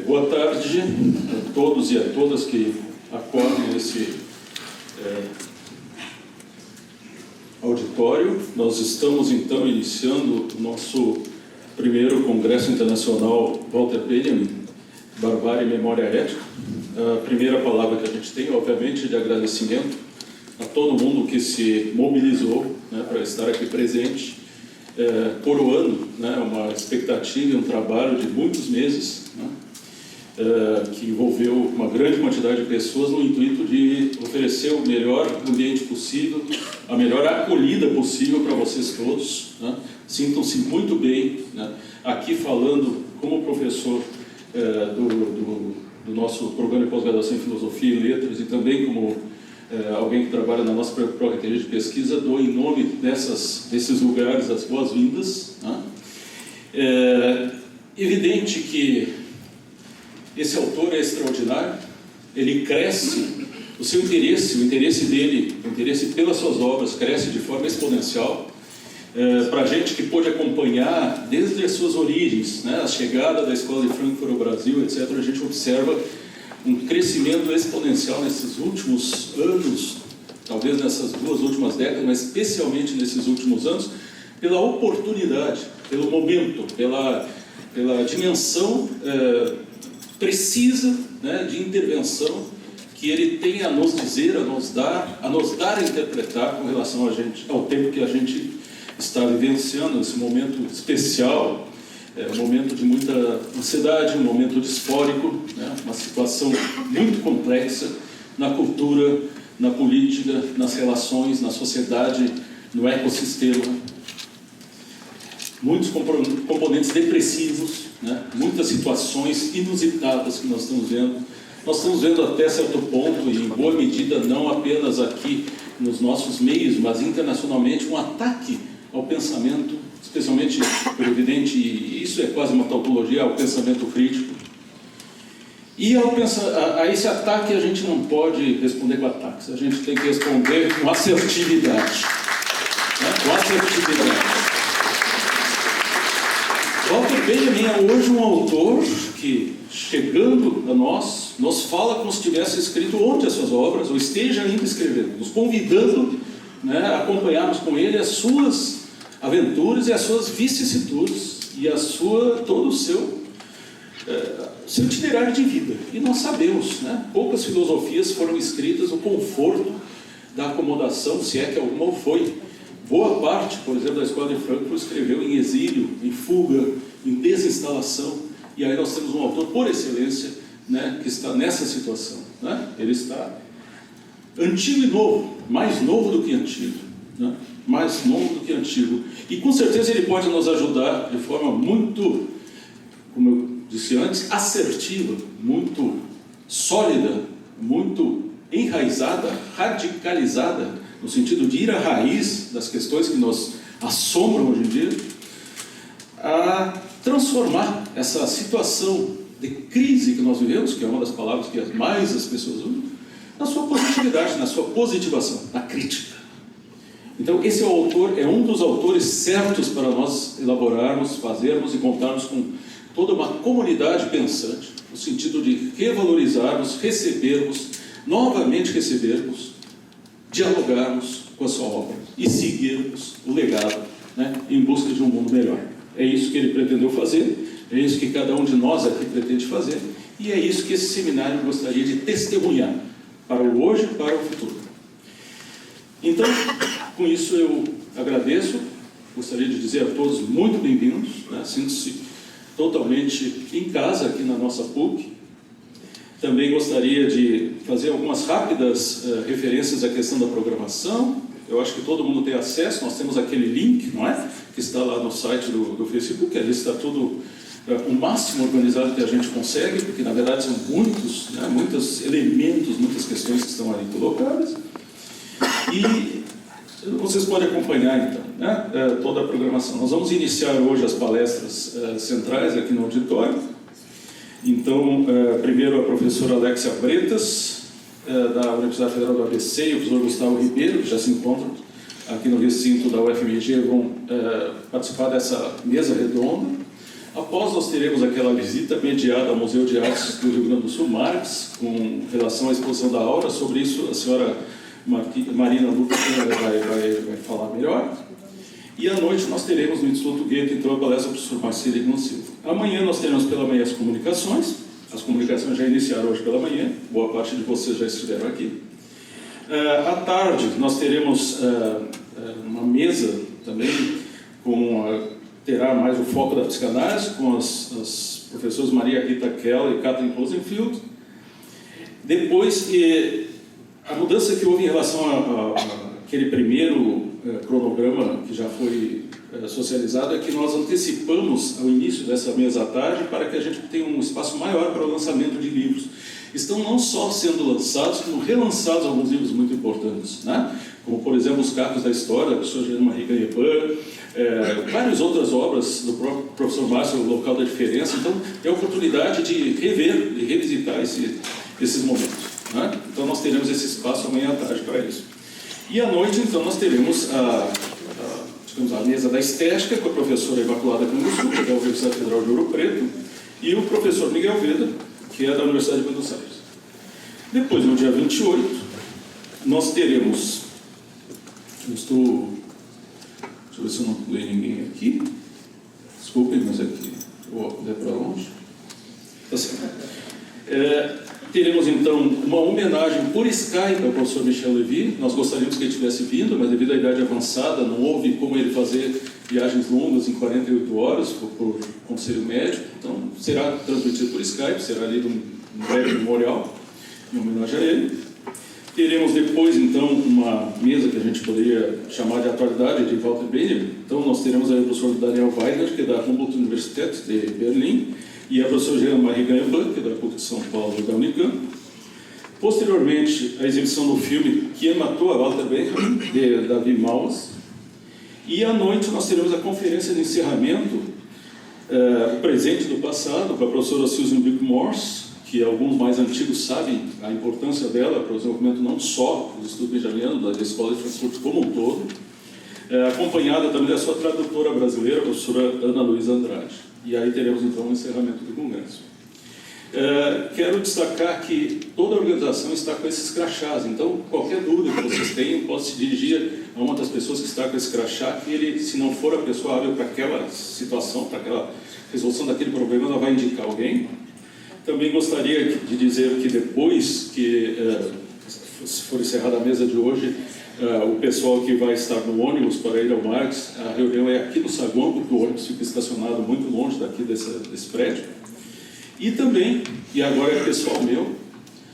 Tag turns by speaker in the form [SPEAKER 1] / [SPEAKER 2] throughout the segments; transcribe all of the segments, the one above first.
[SPEAKER 1] Boa tarde a todos e a todas que acordem nesse auditório. Nós estamos, então, iniciando o nosso primeiro Congresso Internacional Walter Benjamin, Barbárie e Memória Ética. A primeira palavra que a gente tem, obviamente, de agradecimento a todo mundo que se mobilizou, né, para estar aqui presente, coroando, né, uma expectativa e um trabalho de muitos meses, né, que envolveu uma grande quantidade de pessoas no intuito de oferecer o melhor ambiente possível, a melhor acolhida possível para vocês todos, né. Sintam-se muito bem, né, aqui falando como professor do nosso programa de pós-graduação em Filosofia e Letras e também como alguém que trabalha na nossa Pró-Reitoria de Pesquisa. Dou em nome desses lugares as boas-vindas, né? Evidente que esse autor é extraordinário, ele cresce, o seu interesse, o interesse dele, o interesse pelas suas obras cresce de forma exponencial. Para a gente que pôde acompanhar desde as suas origens, né, a chegada da Escola de Frankfurt ao Brasil, etc., a gente observa um crescimento exponencial nesses últimos anos, talvez nessas 2 últimas décadas, mas especialmente nesses últimos anos, pela oportunidade, pelo momento, pela dimensão precisa, né, de intervenção que ele tem a nos dizer, a nos dar a interpretar com relação ao tempo que a gente está vivenciando, esse momento especial, um momento de muita ansiedade, um momento disfórico, né? Uma situação muito complexa na cultura, na política, nas relações, na sociedade, no ecossistema. Muitos componentes depressivos, né? Muitas situações inusitadas que nós estamos vendo. Nós estamos vendo até certo ponto, e em boa medida não apenas aqui nos nossos meios, mas internacionalmente, um ataque ao pensamento, especialmente, por evidente, e isso é quase uma tautologia, ao pensamento crítico. E a esse ataque a gente não pode responder com ataques, a gente tem que responder com assertividade. Né? Com assertividade. Walter Benjamin é hoje um autor que, chegando a nós, nos fala como se tivesse escrito ontem as suas obras, ou esteja ainda escrevendo, nos convidando, né, a acompanharmos com ele as suas aventuras e as suas vicissitudes e todo o seu itinerário de vida. E nós sabemos, né, poucas filosofias foram escritas no conforto da acomodação, se é que alguma foi. Boa parte, por exemplo, da Escola de Frankfurt escreveu em exílio, em fuga, em desinstalação, e aí nós temos um autor por excelência, né, que está nessa situação, né? Ele está antigo e novo, mais novo do que antigo, né? Mais novo do que antigo, e com certeza ele pode nos ajudar de forma muito, como eu disse antes, assertiva, muito sólida, muito enraizada, radicalizada, no sentido de ir à raiz das questões que nos assombram hoje em dia, a transformar essa situação de crise que nós vivemos, que é uma das palavras que mais as pessoas usam, na sua positividade, na sua positivação, na crítica. Então, esse autor é um dos autores certos para nós elaborarmos, fazermos e contarmos com toda uma comunidade pensante, no sentido de revalorizarmos, recebermos, novamente recebermos, dialogarmos com a sua obra e seguirmos o legado, né, em busca de um mundo melhor. É isso que ele pretendeu fazer, é isso que cada um de nós aqui pretende fazer, e é isso que esse seminário gostaria de testemunhar para o hoje e para o futuro. Então, com isso eu agradeço, gostaria de dizer a todos muito bem-vindos, né? Sinto-se totalmente em casa aqui na nossa PUC. Também gostaria de fazer algumas rápidas referências à questão da programação. Eu acho que todo mundo tem acesso, nós temos aquele link, não é? Que está lá no site do Facebook, ali está tudo o máximo organizado que a gente consegue, porque na verdade são muitos, né? Muitos elementos, muitas questões que estão ali colocadas. E vocês podem acompanhar, então, né, toda a programação. Nós vamos iniciar hoje as palestras centrais aqui no auditório. Então, primeiro a professora Alexia Bretas, da Universidade Federal do ABC, e o professor Gustavo Ribeiro, que já se encontram aqui no recinto da UFMG, vão participar dessa mesa redonda. Após, nós teremos aquela visita mediada ao Museu de Artes do Rio Grande do Sul, Marx, com relação à exposição da Aura. Sobre isso, a senhora Marina Lucas vai falar melhor. E à noite nós teremos no Instituto Goethe, então, a palestra do professor Marcelo Ignan Silva. Amanhã nós teremos pela manhã as comunicações. As comunicações já iniciaram hoje pela manhã, boa parte de vocês já estiveram aqui. À tarde nós teremos uma mesa também, terá mais o foco da psicanálise, com as professoras Maria Rita Keller e Catherine Rosenfield. Depois, a mudança que houve em relação àquele primeiro cronograma que já foi socializado é que nós antecipamos o início dessa mesa à tarde para que a gente tenha um espaço maior para o lançamento de livros. Estão não só sendo lançados, como relançados alguns livros muito importantes, né? Como, por exemplo, Os Cacos da História, da professora Jean-Marie Gagnon, várias outras obras do próprio professor Márcio, O Local da Diferença. Então, é a oportunidade de rever, de revisitar esses momentos, né? Então, nós teremos esse espaço amanhã à tarde para isso. E à noite, então, nós teremos a mesa da estética, com a professora Imaculada Canguçu, que é da Universidade Federal de Ouro Preto, e o professor Miguel Veda, que é da Universidade de Buenos Aires. Depois, no dia 28, nós teremos... deixa eu ver se eu não pulei ninguém aqui. Desculpem, mas aqui o óculos é para longe. Tá certo. Teremos, então, uma homenagem por Skype ao professor Michel Levy. Nós gostaríamos que ele tivesse vindo, mas devido à idade avançada, não houve como ele fazer viagens longas em 48 horas por conselho médico. Então, será transmitido por Skype, será lido um breve memorial em homenagem a ele. Teremos depois, então, uma mesa que a gente poderia chamar de atualidade de Walter Benjamin. Então, nós teremos aí o professor Daniel Weidner, que é da Humboldt-Universität de Berlim, e a professora Jean-Marie Gagnon, que é da PUC de São Paulo e da Unicamp. Posteriormente, a exibição do filme Quem Matou a Walter Benjamin, de David Maus. E à noite nós teremos a conferência de encerramento, o presente do passado, com a professora Susan Bick-Morse, que alguns mais antigos sabem a importância dela para o desenvolvimento não só do Instituto Benjaminiano, da Escola de Frankfurt como um todo, acompanhada também da sua tradutora brasileira, a professora Ana Luísa Andrade. E aí teremos então o encerramento do congresso. Quero destacar que toda a organização está com esses crachás, então qualquer dúvida que vocês tenham, pode se dirigir a uma das pessoas que está com esse crachá, que ele, se não for a pessoa hábil para aquela situação, para aquela resolução daquele problema, ela vai indicar alguém. Também gostaria de dizer que depois que for encerrada a mesa de hoje, o pessoal que vai estar no ônibus para ir ao Marx, a reunião é aqui no saguão, porque o ônibus fica estacionado muito longe daqui desse prédio. E também, e agora é pessoal meu,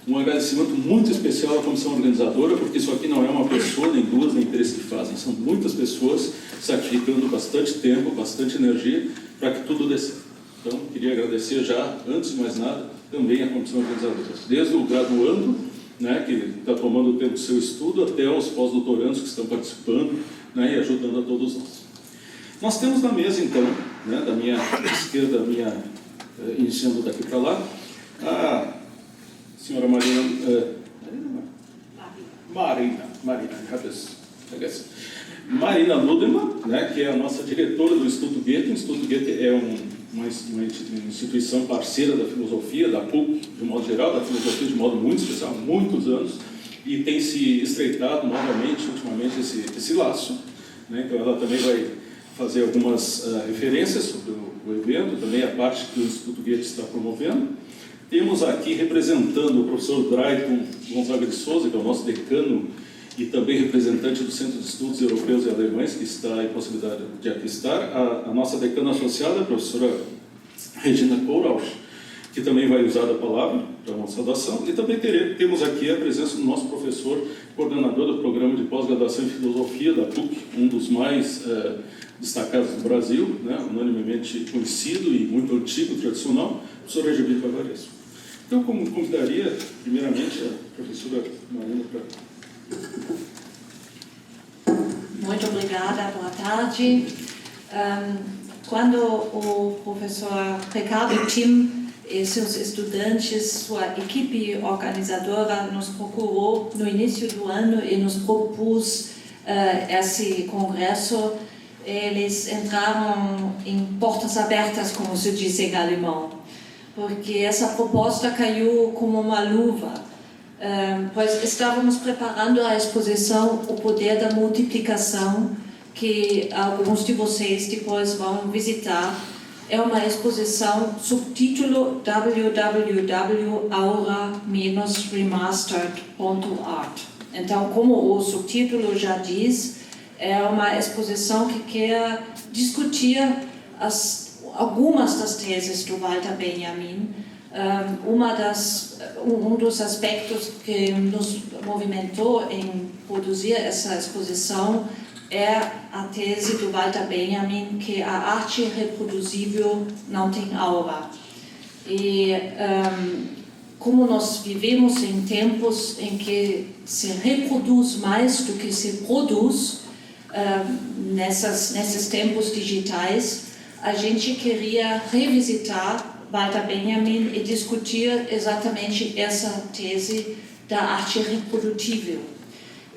[SPEAKER 1] um agradecimento muito especial à comissão organizadora, porque isso aqui não é uma pessoa, nem duas, nem três que fazem, são muitas pessoas sacrificando bastante tempo, bastante energia para que tudo dê certo. Então, queria agradecer já, antes de mais nada, também à comissão organizadora, desde o graduando, né, que está tomando o tempo do seu estudo, até aos pós-doutorandos que estão participando, né, e ajudando a todos nós. Nós temos na mesa, então, né, da minha esquerda, iniciando daqui para lá, a senhora Marina Ludemann, né, que é a nossa diretora do Instituto Goethe. O Instituto Goethe é uma instituição parceira da filosofia, da PUC, de modo geral, da filosofia de modo muito especial, há muitos anos, e tem se estreitado novamente, ultimamente, esse laço, né? Então ela também vai fazer algumas referências sobre o evento, também a parte que o Instituto Goethe está promovendo. Temos aqui representando o professor Drayton Gonzaga de Souza, que é o nosso decano e também representante do Centro de Estudos Europeus e Alemães, que está em possibilidade de aqui estar, a nossa decana associada, a professora Regina Kohlrausch, que também vai usar a palavra para uma saudação, e também temos aqui a presença do nosso professor, coordenador do programa de pós-graduação em filosofia da PUC, um dos mais destacados do Brasil, né, unanimemente conhecido e muito antigo, tradicional, o professor Regibico Alvarez. Então, como convidaria, primeiramente, a professora Marina para...
[SPEAKER 2] Muito obrigada, boa tarde. Quando o professor Ricardo Tim e seus estudantes, sua equipe organizadora nos procurou no início do ano e nos propôs esse congresso, eles entraram em portas abertas, como se diz em alemão, porque essa proposta caiu como uma luva, pois estávamos preparando a exposição O Poder da Multiplicação, que alguns de vocês depois vão visitar. É uma exposição subtítulo www.aura-remastered.art. Então, como o subtítulo já diz, é uma exposição que quer discutir algumas das teses do Walter Benjamin. Um dos aspectos que nos movimentou em produzir essa exposição é a tese do Walter Benjamin que a arte reproduzível não tem aura. E como nós vivemos em tempos em que se reproduz mais do que se produz, nesses tempos digitais, a gente queria revisitar Walter Benjamin e discutir exatamente essa tese da arte reprodutível.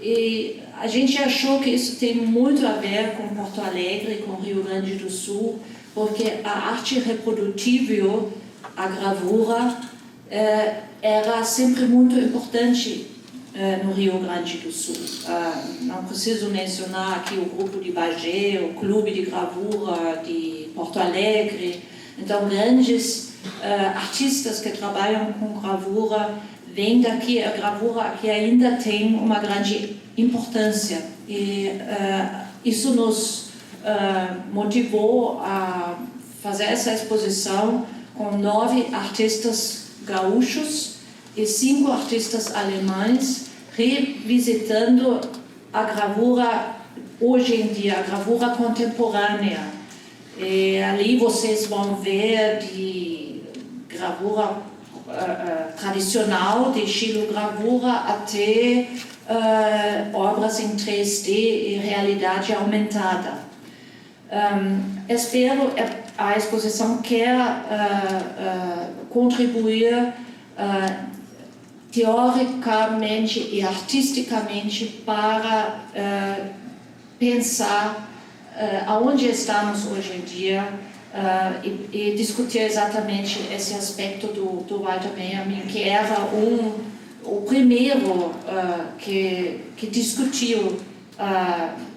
[SPEAKER 2] E a gente achou que isso tem muito a ver com Porto Alegre, com Rio Grande do Sul, porque a arte reprodutível, a gravura, era sempre muito importante no Rio Grande do Sul. Não preciso mencionar aqui o grupo de Bagé, o clube de gravura de Porto Alegre. Então, grandes artistas que trabalham com gravura vêm daqui. A gravura aqui ainda tem uma grande importância. E isso nos motivou a fazer essa exposição com 9 artistas gaúchos e 5 artistas alemães, revisitando a gravura hoje em dia, a gravura contemporânea. E ali vocês vão ver de gravura tradicional, de xilogravura, até obras em 3D e realidade aumentada. Espero a exposição quer contribuir teoricamente e artisticamente para pensar aonde estamos hoje em dia e discutir exatamente esse aspecto do Walter Benjamin, que era o primeiro que discutiu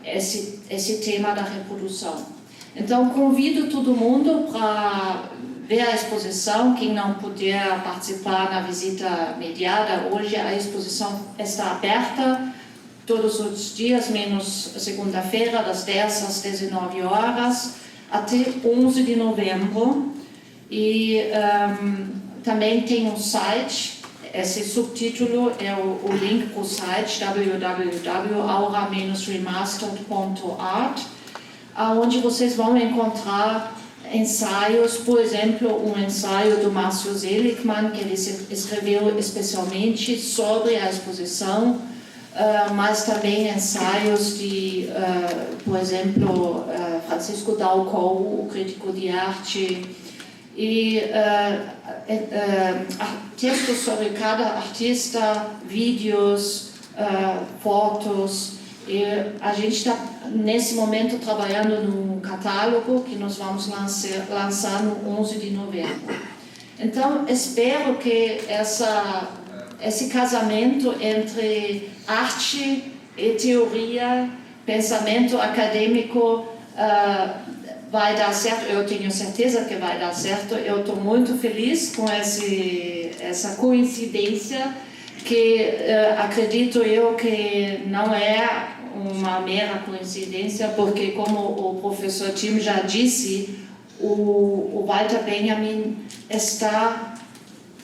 [SPEAKER 2] esse tema da reprodução. Então, convido todo mundo para ver a exposição. Quem não puder participar na visita mediada, hoje a exposição está aberta todos os dias, menos segunda-feira, das 10 às 19 horas, até 11 de novembro. E também tem um site, esse subtítulo é o link para o site www.aura-remastered.art, onde vocês vão encontrar ensaios, por exemplo, um ensaio do Márcio Seligman, que ele escreveu especialmente sobre a exposição, mas também ensaios de, por exemplo, Francisco Dalcou, o crítico de arte, e textos sobre cada artista, vídeos, fotos. E a gente está, nesse momento, trabalhando num catálogo que nós vamos lançar no 11 de novembro. Então, espero que esse casamento entre arte e teoria, pensamento acadêmico, vai dar certo. Eu tenho certeza que vai dar certo. Eu estou muito feliz com essa coincidência, que acredito eu que não é uma mera coincidência, porque, como o professor Tim já disse, o Walter Benjamin está,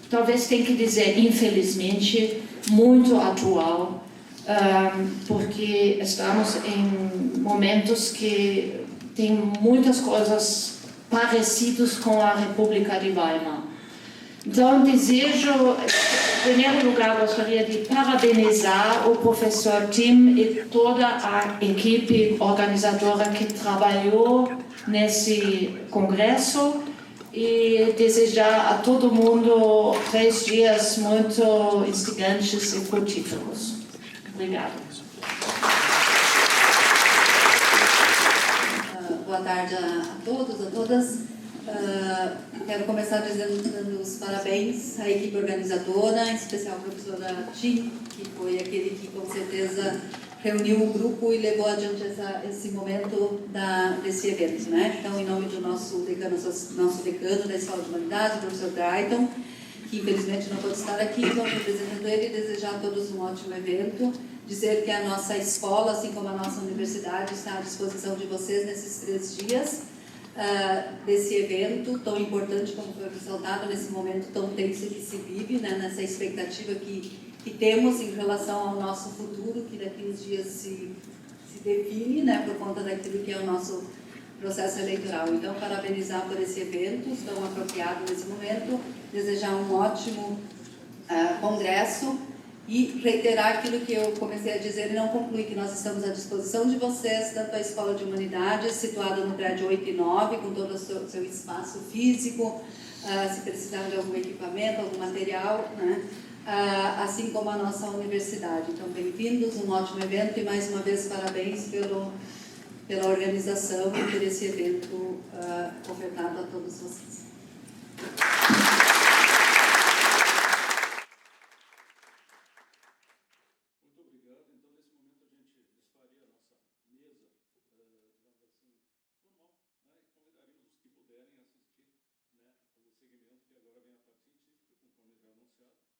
[SPEAKER 2] talvez tem que dizer, infelizmente, muito atual, porque estamos em momentos que tem muitas coisas parecidas com a República de Weimar. Então, desejo, em primeiro lugar, gostaria de parabenizar o professor Tim e toda a equipe organizadora que trabalhou nesse congresso, e desejar a todo mundo 3 dias muito instigantes e frutíferos. Obrigada.
[SPEAKER 3] boa tarde a todos, a todas. Quero começar dando os parabéns à equipe organizadora, em especial ao professor Tim, que foi aquele que com certeza reuniu o grupo e levou adiante esse momento desse evento, né? Então, em nome do nosso decano da Escola de Humanidades, o professor Drayton, que infelizmente não pode estar aqui, então representando ele, desejar a todos um ótimo evento, dizer que a nossa escola, assim como a nossa universidade, está à disposição de vocês nesses 3 dias desse evento tão importante, como foi ressaltado, nesse momento tão tenso que se vive, né, nessa expectativa que temos em relação ao nosso futuro, que daqui uns dias se define, né, por conta daquilo que é o nosso processo eleitoral. Então, parabenizar por esse evento tão apropriado nesse momento, desejar um ótimo congresso e reiterar aquilo que eu comecei a dizer e não concluí, que nós estamos à disposição de vocês, tanto a Escola de Humanidades, situada no prédio 8 e 9, com todo o seu espaço físico, se precisar de algum equipamento, algum material, né? Assim como a nossa universidade. Então, bem-vindos, um ótimo evento e mais uma vez parabéns pela organização e por esse evento ofertado a todos vocês.
[SPEAKER 1] Muito obrigado. Então, nesse momento, a gente desfaria a nossa mesa, digamos assim, formal, né? E convidaríamos os que puderem assistir, né, o segmento que agora vem a parte científica, conforme já anunciado.